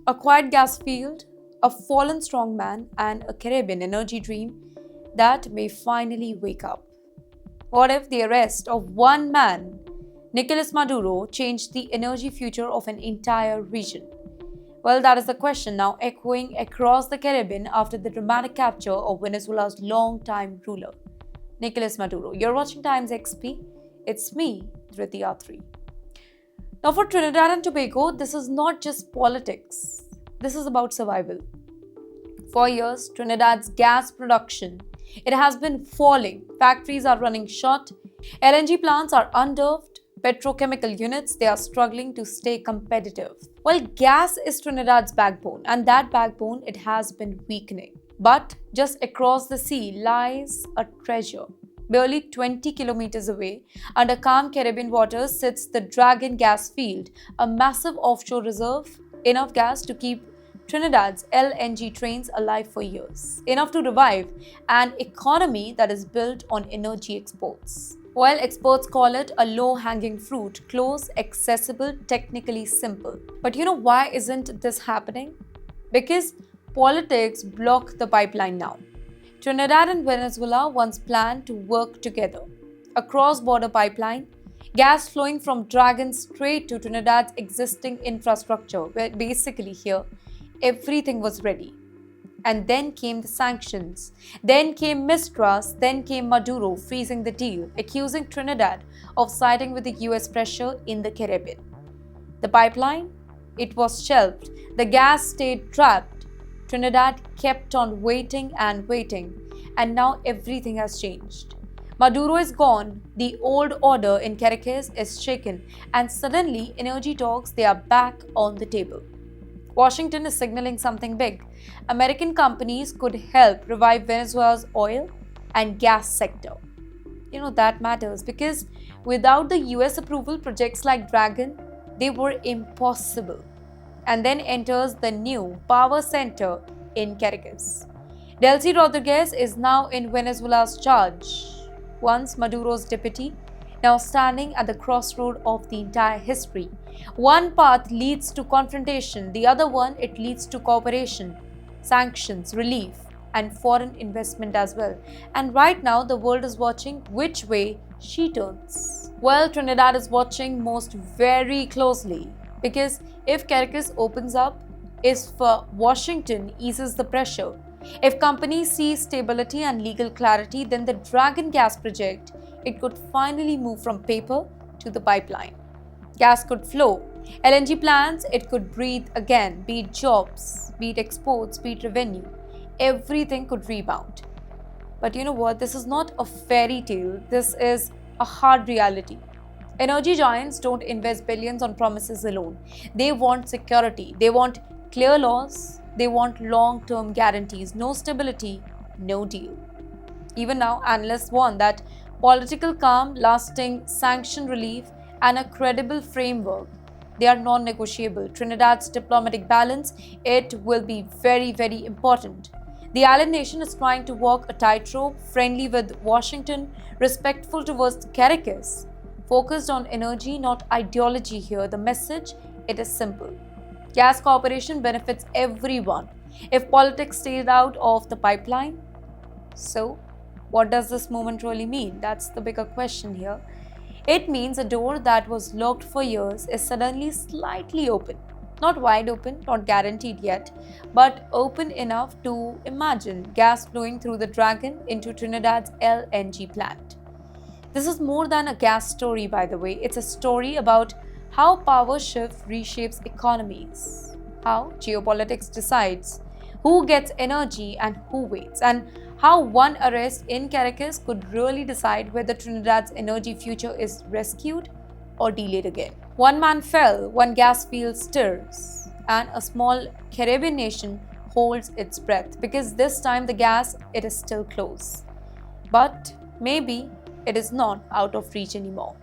A quiet gas field, a fallen strongman, and a Caribbean energy dream that may finally wake up. What if the arrest of one man, Nicolás Maduro, changed the energy future of an entire region? Well, that is the question now echoing across the Caribbean after the dramatic capture of Venezuela's longtime ruler, Nicolás Maduro. You're watching Times XP. It's me, Dhriti Atri. Now, for Trinidad and Tobago, this is not just politics. This is about survival. For years, Trinidad's gas production, it has been falling. Factories are running short. LNG plants are underserved. Petrochemical units, they are struggling to stay competitive. Well, gas is Trinidad's backbone, and that backbone, it has been weakening. But just across the sea lies a treasure. Barely 20 kilometers away, under calm Caribbean waters, sits the Dragon gas field, a massive offshore reserve, enough gas to keep Trinidad's LNG trains alive for years, enough to revive an economy that is built on energy exports. While experts call it a low-hanging fruit, close, accessible, technically simple. But you know why isn't this happening? Because politics block the pipeline now. Trinidad and Venezuela once planned to work together. A cross-border pipeline, gas flowing from Dragon straight to Trinidad's existing infrastructure, where basically here, everything was ready. And then came the sanctions. Then came mistrust. Then came Maduro freezing the deal, accusing Trinidad of siding with the U.S. pressure in the Caribbean. The pipeline, it was shelved. The gas stayed trapped. Trinidad kept on waiting and waiting, and now everything has changed. Maduro is gone, the old order in Caracas is shaken, and suddenly energy talks, they are back on the table. Washington is signaling something big. American companies could help revive Venezuela's oil and gas sector. You know, that matters because without the US approval, projects like Dragon, they were impossible. And then enters the new power center in Caracas. Delcy Rodriguez is now in Venezuela's charge. Once Maduro's deputy, now standing at the crossroad of the entire history. One path leads to confrontation, the other one, it leads to cooperation, sanctions, relief, and foreign investment as well. And right now, the world is watching which way she turns. Well, Trinidad is watching most very closely. Because if Caracas opens up, if Washington eases the pressure, if companies see stability and legal clarity, then the Dragon gas project, it could finally move from paper to the pipeline. Gas could flow. LNG plants, it could breathe again, be it jobs, be it exports, be it revenue. Everything could rebound. But you know what? This is not a fairy tale. This is a hard reality. Energy giants don't invest billions on promises alone. They want security. They want clear laws. They want long-term guarantees. No stability, no deal. Even now, analysts warn that political calm, lasting sanction relief, and a credible framework, they are non-negotiable. Trinidad's diplomatic balance, it will be very, very important. The island nation is trying to walk a tightrope, friendly with Washington, respectful towards Caracas. Focused on energy, not ideology here. The message, it is simple. Gas cooperation benefits everyone. If politics stays out of the pipeline, so what does this movement really mean? That's the bigger question here. It means a door that was locked for years is suddenly slightly open. Not wide open, not guaranteed yet, but open enough to imagine gas flowing through the Dragon into Trinidad's LNG plant. This is more than a gas story, by the way. It's a story about how power shift reshapes economies, how geopolitics decides who gets energy and who waits, and how one arrest in Caracas could really decide whether Trinidad's energy future is rescued or delayed again. One man fell, one gas field stirs, and a small Caribbean nation holds its breath because this time the gas, it is still close. But maybe it is not out of reach anymore.